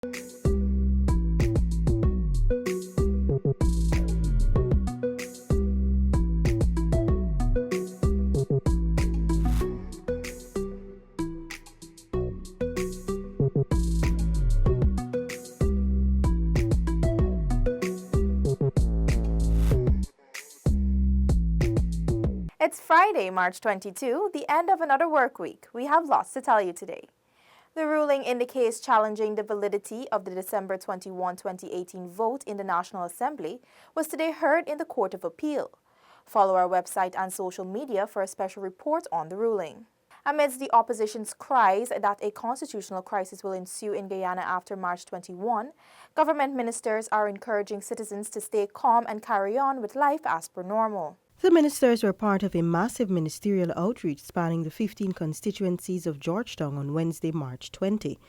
It's Friday, March 22, the end of another work week. We have lots to tell you today. The ruling in the case challenging the validity of the December 21, 2018 vote in the National Assembly was today heard in the Court of Appeal. Follow our website and social media for a special report on the ruling. Amidst the opposition's cries that a constitutional crisis will ensue in Guyana after March 21, government ministers are encouraging citizens to stay calm and carry on with life as per normal. The ministers were part of a massive ministerial outreach spanning the 15 constituencies of Georgetown on Wednesday, March 20.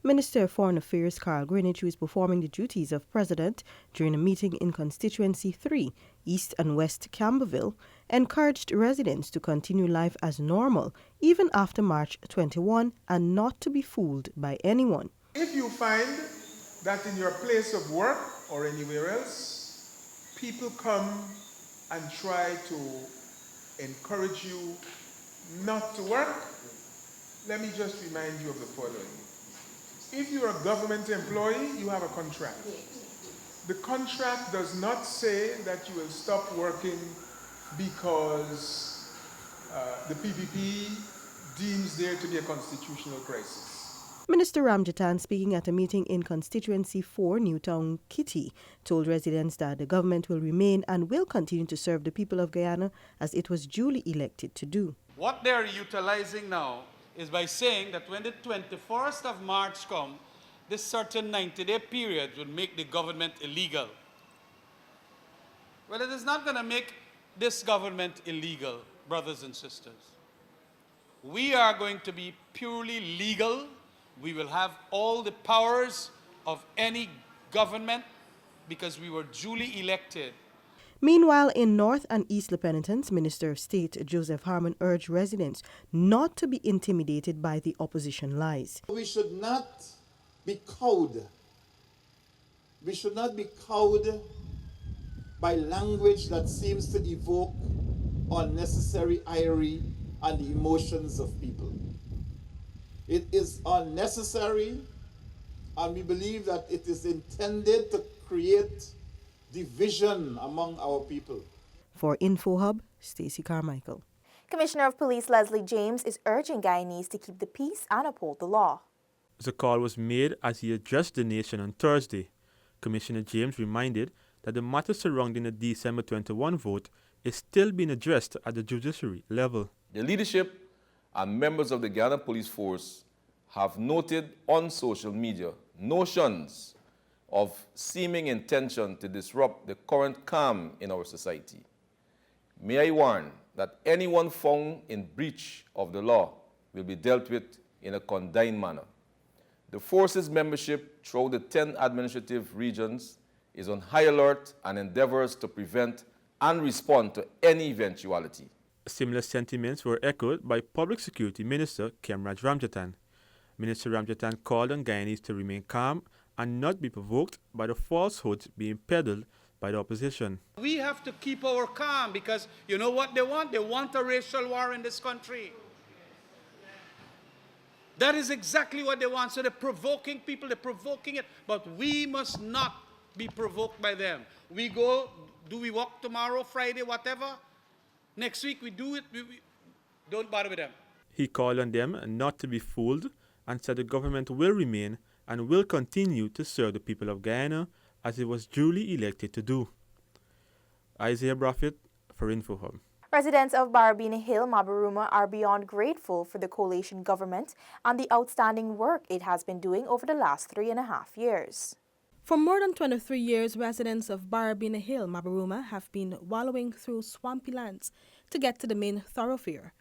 Minister of Foreign Affairs Carl Greenidge, who is performing the duties of president during a meeting in Constituency 3, East and West Camberville, encouraged residents to continue life as normal even after March 21 and not to be fooled by anyone. If you find that in your place of work or anywhere else, people come and try to encourage you not to work, let me just remind you of the following. If you're a government employee, you have a contract. The contract does not say that you will stop working because the PPP deems there to be a constitutional crisis. Minister Ramjatan, speaking at a meeting in Constituency 4, Newtown Kitty, told residents that the government will remain and will continue to serve the people of Guyana as it was duly elected to do. What they're utilizing now is by saying that when the 21st of March comes, this certain 90-day period will make the government illegal. Well, it is not going to make this government illegal, brothers and sisters. We are going to be purely legal. We will have all the powers of any government because we were duly elected. Meanwhile, in North and East La Penitence, Minister of State Joseph Harmon urged residents not to be intimidated by the opposition lies. We should not be cowed. We should not be cowed by language that seems to evoke unnecessary ire and the emotions of people. It is unnecessary, and we believe that it is intended to create division among our people. For InfoHub, Stacey Carmichael. Commissioner of Police Leslie James is urging Guyanese to keep the peace and uphold the law. The call was made as he addressed the nation on Thursday. Commissioner James reminded that the matter surrounding the December 21 vote is still being addressed at the judiciary level. The leadership and members of the Guyana Police Force have noted on social media notions of seeming intention to disrupt the current calm in our society. May I warn that anyone found in breach of the law will be dealt with in a condign manner. The force's membership throughout the 10 administrative regions is on high alert and endeavors to prevent and respond to any eventuality. Similar sentiments were echoed by Public Security Minister Kemraj Ramjatan. Minister Ramjatan called on Guyanese to remain calm and not be provoked by the falsehoods being peddled by the opposition. We have to keep our calm because you know what they want? They want a racial war in this country. That is exactly what they want. So they're provoking people, they're provoking it, but we must not be provoked by them. We go, do we walk tomorrow, Friday, whatever? Next week we do it, we don't bother with them. He called on them not to be fooled and said the government will remain and will continue to serve the people of Guyana as it was duly elected to do. Isaiah Braffett for InfoHub. Residents of Barabina Hill, Mabaruma are beyond grateful for the coalition government and the outstanding work it has been doing over the last 3.5 years. For more than 23 years, residents of Barabina Hill, Mabaruma, have been wallowing through swampy lands to get to the main thoroughfare.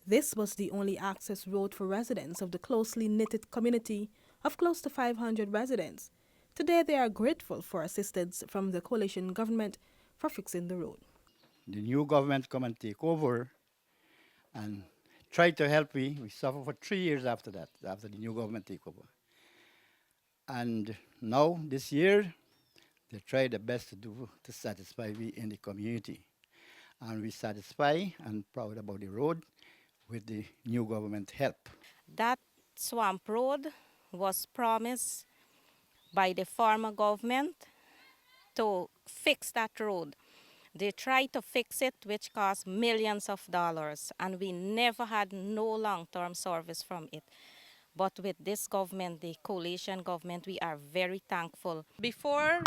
This was the only access road for residents of the closely knitted community of close to 500 residents. Today, they are grateful for assistance from the coalition government for fixing the road. The new government come and take over and try to help me. We suffered for 3 years after that, after the new government take over. And now, this year, they try their best to satisfy we in the community. And we satisfy and proud about the road with the new government help. That swamp road was promised by the former government to fix that road. They tried to fix it, which cost millions of dollars, and we never had no long-term service from it. But with this government, the coalition government, we are very thankful. Before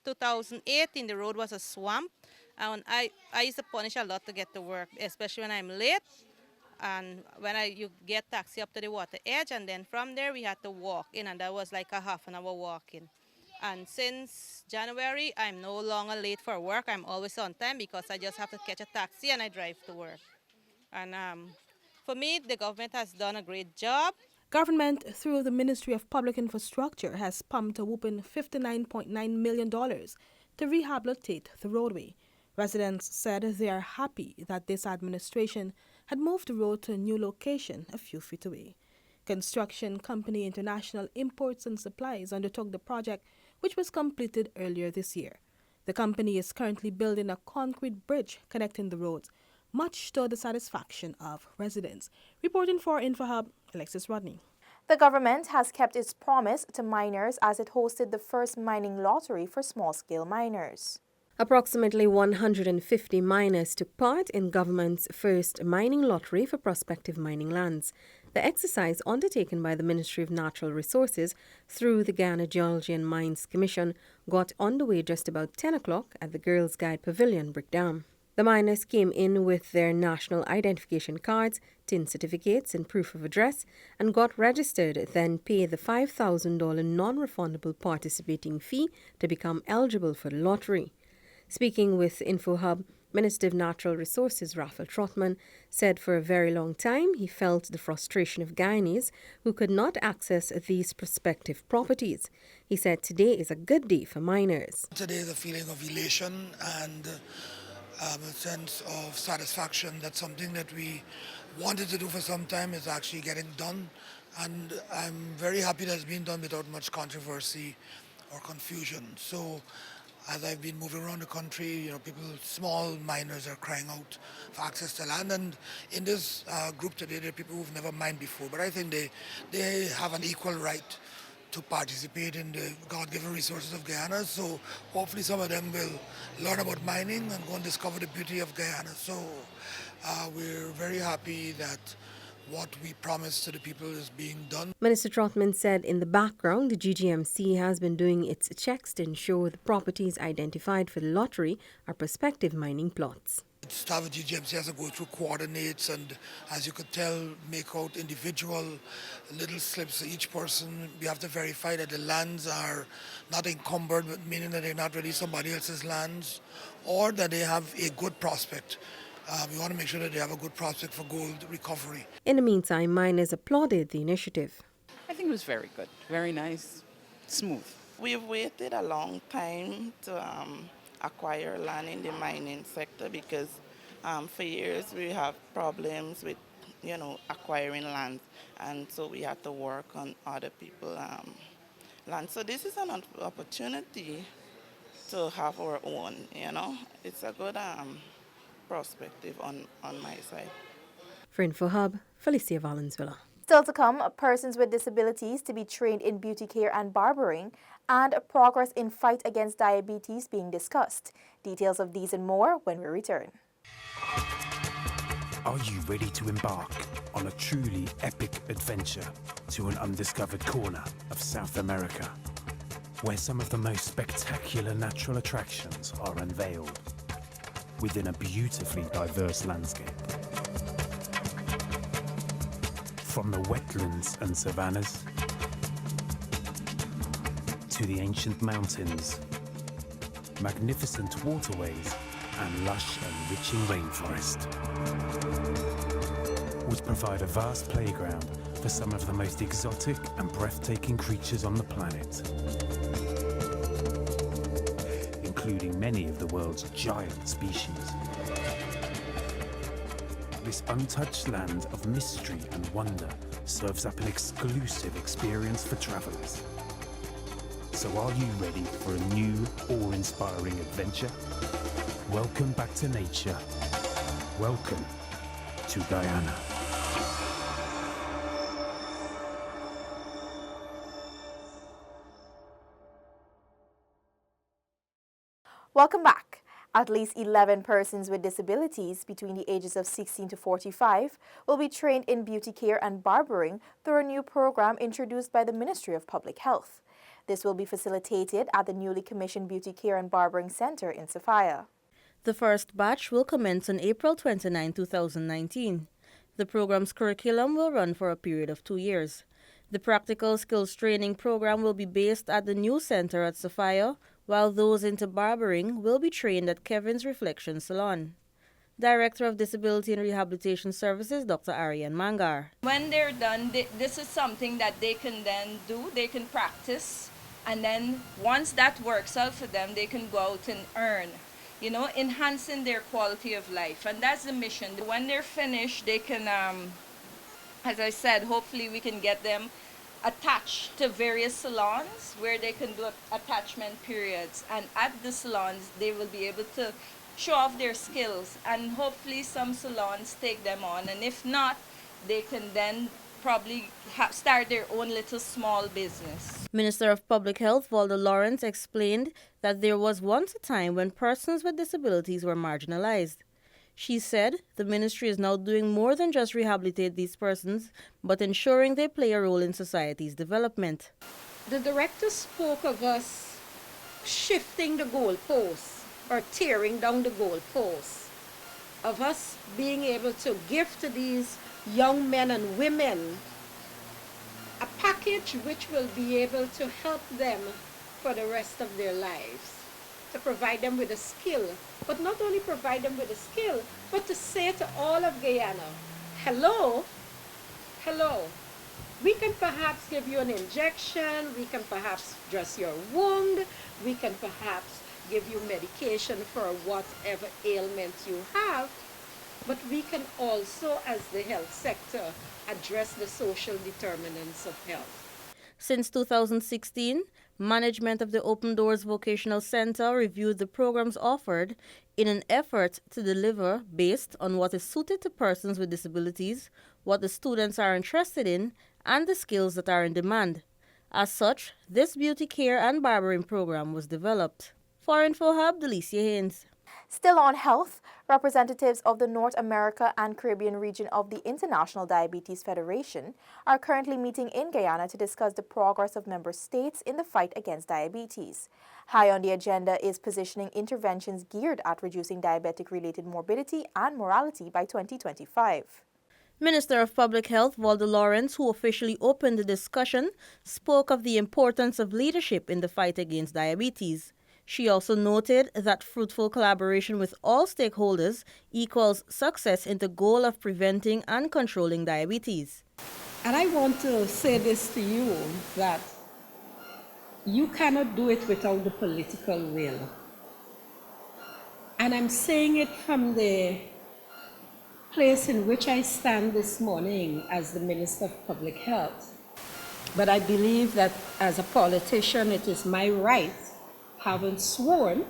2018, the road was a swamp, and I used to punish a lot to get to work, especially when I'm late. And when you get taxi up to the water edge, and then from there we had to walk in, and that was like a half an hour walking. And since January, I'm no longer late for work. I'm always on time because I just have to catch a taxi and I drive to work. And for me, the government has done a great job. Government, through the Ministry of Public Infrastructure, has pumped a whopping $59.9 million to rehabilitate the roadway. Residents said they are happy that this administration had moved the road to a new location a few feet away. Construction company International Imports and Supplies undertook the project, which was completed earlier this year. The company is currently building a concrete bridge connecting the roads, much to the satisfaction of residents. Reporting for InfoHub, Alexis Rodney. The government has kept its promise to miners as it hosted the first mining lottery for small-scale miners. Approximately 150 miners took part in government's first mining lottery for prospective mining lands. The exercise, undertaken by the Ministry of Natural Resources through the Guyana Geology and Mines Commission, got underway just about 10 o'clock at the Girls Guide Pavilion, Brickdam. The miners came in with their national identification cards, tin certificates and proof of address and got registered, then paid the $5,000 non-refundable participating fee to become eligible for the lottery. Speaking with InfoHub, Minister of Natural Resources Raphael Trotman said for a very long time he felt the frustration of Guyanese who could not access these prospective properties. He said today is a good day for miners. Today is a feeling of elation and a sense of satisfaction that something that we wanted to do for some time is actually getting done. And I'm very happy that it's been done without much controversy or confusion. So as I've been moving around the country, people, small miners are crying out for access to land. And in this group today, there are people who've never mined before. But I think they have an equal right to participate in the God-given resources of Guyana. So hopefully some of them will learn about mining and go and discover the beauty of Guyana. So we're very happy that what we promised to the people is being done. Minister Trotman said in the background, the GGMC has been doing its checks to ensure the properties identified for the lottery are prospective mining plots. Staff at GGMC has to go through coordinates and, as you could tell, make out individual little slips to each person. We have to verify that the lands are not encumbered, meaning that they're not really somebody else's lands, or that they have a good prospect. We want to make sure that they have a good prospect for gold recovery. In the meantime, miners applauded the initiative. I think it was very good, very nice, smooth. We've waited a long time to acquire land in the mining sector because for years we have problems with, acquiring land, and so we had to work on other people's land. So this is an opportunity to have our own. It's a good perspective on my side. For InfoHub, Felicia Valenzuela. Still to come, persons with disabilities to be trained in beauty care and barbering, and progress in fight against diabetes being discussed. Details of these and more when we return. Are you ready to embark on a truly epic adventure to an undiscovered corner of South America, where some of the most spectacular natural attractions are unveiled within a beautifully diverse landscape? From the wetlands and savannas to the ancient mountains, magnificent waterways and lush enriching rainforest would provide a vast playground for some of the most exotic and breathtaking creatures on the planet, including many of the world's giant species. This untouched land of mystery and wonder serves up an exclusive experience for travellers. So are you ready for a new, awe-inspiring adventure? Welcome back to nature. Welcome to Guyana. Welcome back. At least 11 persons with disabilities between the ages of 16 to 45 will be trained in beauty care and barbering through a new program introduced by the Ministry of Public Health. This will be facilitated at the newly commissioned Beauty Care and Barbering Center in Sophia. The first batch will commence on April 29, 2019. The program's curriculum will run for a period of 2 years. The practical skills training program will be based at the new center at Sophia, while those into barbering will be trained at Kevin's Reflection Salon. Director of Disability and Rehabilitation Services, Dr. Ariane Mangar. When they're done, this is something that they can then do, they can practice, and then once that works out for them, they can go out and earn, enhancing their quality of life. And that's the mission. When they're finished, they can, as I said, hopefully we can get them attached to various salons where they can do attachment periods. And at the salons, they will be able to show off their skills, and hopefully some salons take them on. And if not, they can then probably start their own little small business. Minister of Public Health Waldo Lawrence explained that there was once a time when persons with disabilities were marginalized. She said the ministry is now doing more than just rehabilitate these persons, but ensuring they play a role in society's development. The director spoke of us shifting the goalposts or tearing down the goalposts, of us being able to give to these young men and women a package which will be able to help them for the rest of their lives, to provide them with a skill, but not only provide them with a skill, but to say to all of Guyana, hello, we can perhaps give you an injection, we can perhaps dress your wound, we can perhaps give you medication for whatever ailment you have, but we can also, as the health sector, address the social determinants of health. Since 2016, management of the Open Doors Vocational Center reviewed the programs offered in an effort to deliver based on what is suited to persons with disabilities, what the students are interested in, and the skills that are in demand. As such, this beauty care and barbering program was developed. For InfoHub, Delicia Haynes. Still on health, representatives of the North America and Caribbean region of the International Diabetes Federation are currently meeting in Guyana to discuss the progress of member states in the fight against diabetes. High on the agenda is positioning interventions geared at reducing diabetic-related morbidity and mortality by 2025. Minister of Public Health Waldo Lawrence, who officially opened the discussion, spoke of the importance of leadership in the fight against diabetes. She also noted that fruitful collaboration with all stakeholders equals success in the goal of preventing and controlling diabetes. And I want to say this to you, that you cannot do it without the political will. And I'm saying it from the place in which I stand this morning as the Minister of Public Health. But I believe that as a politician, it is my right, having sworn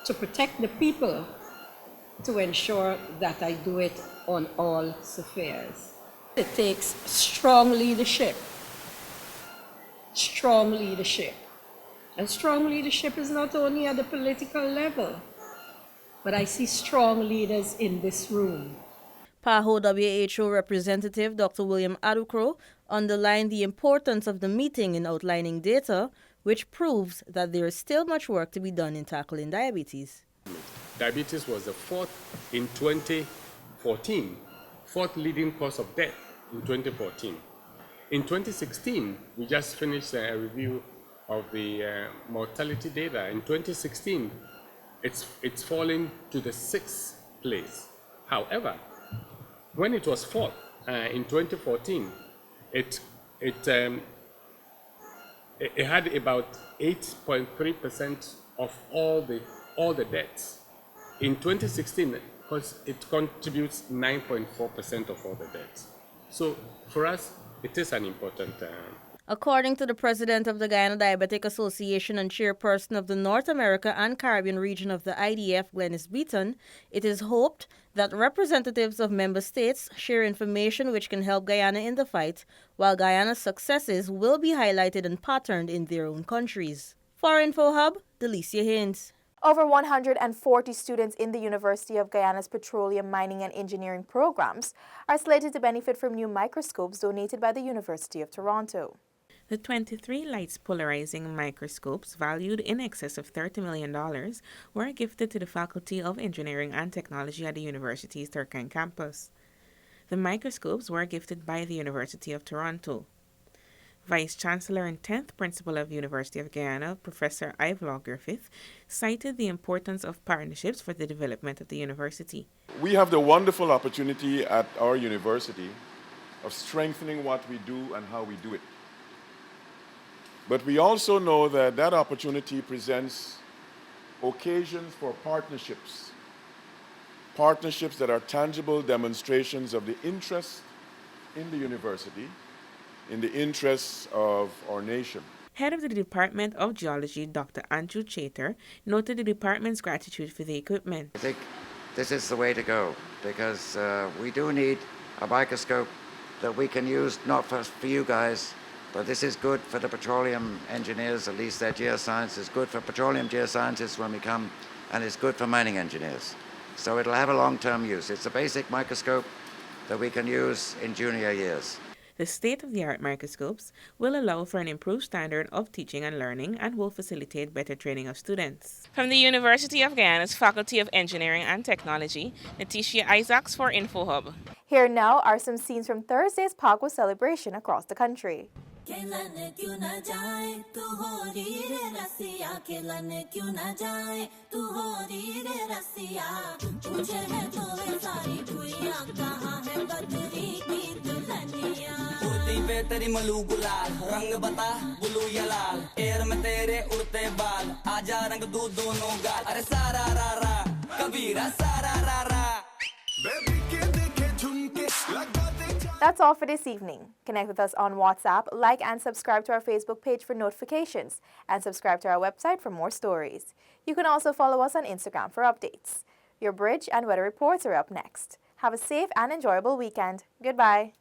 to protect the people, to ensure that I do it on all spheres. It takes strong leadership. Strong leadership. And strong leadership is not only at the political level, but I see strong leaders in this room. PAHO WHO representative Dr. William Adukro underlined the importance of the meeting in outlining data, which proves that there is still much work to be done in tackling diabetes. Diabetes was the fourth in 2014, fourth leading cause of death in 2014. In 2016, we just finished a review of the mortality data. In 2016, it's fallen to the 6th place. However, when it was fourth in 2014, it had about 8.3% of all the deaths. In 2016, because it contributes 9.4% of all the deaths. So for us, it is an important According to the president of the Guyana Diabetic Association and chairperson of the North America and Caribbean region of the IDF, Glennis Beaton, it is hoped that representatives of member states share information which can help Guyana in the fight, while Guyana's successes will be highlighted and patterned in their own countries. For InfoHub, Delicia Haynes. Over 140 students in the University of Guyana's Petroleum, Mining and Engineering programs are slated to benefit from new microscopes donated by the University of Toronto. The 23 lights polarizing microscopes, valued in excess of $30 million, were gifted to the Faculty of Engineering and Technology at the university's Turkine campus. The microscopes were gifted by the University of Toronto. Vice-Chancellor and 10th Principal of University of Guyana, Professor Ivelaw Griffith, cited the importance of partnerships for the development of the university. We have the wonderful opportunity at our university of strengthening what we do and how we do it. But we also know that that opportunity presents occasions for partnerships. Partnerships that are tangible demonstrations of the interest in the university, in the interests of our nation. Head of the Department of Geology, Dr. Andrew Chater, noted the department's gratitude for the equipment. I think this is the way to go, because we do need a microscope that we can use, not for you guys, but this is good for the petroleum engineers, at least their geoscience is good for petroleum geoscientists when we come, and it's good for mining engineers. So it'll have a long-term use. It's a basic microscope that we can use in junior years. The state-of-the-art microscopes will allow for an improved standard of teaching and learning and will facilitate better training of students. From the University of Guyana's Faculty of Engineering and Technology, Letitia Isaacs for InfoHub. Here now are some scenes from Thursday's Pagwa celebration across the country. तेरी मलू गुलाल रंग बता बुलू या लाल air में तेरे उड़ते बाल आजा रंग दू दोनों गाल अरे सारा रा रा कबीरा सारा रा रा बेबी के देखे झुमके लगा दे. That's all for this evening. Connect with us on WhatsApp, like and subscribe to our Facebook page for notifications, and subscribe to our website for more stories. You can also follow us on Instagram for updates. Your bridge and weather reports are up next. Have a safe and enjoyable weekend. Goodbye.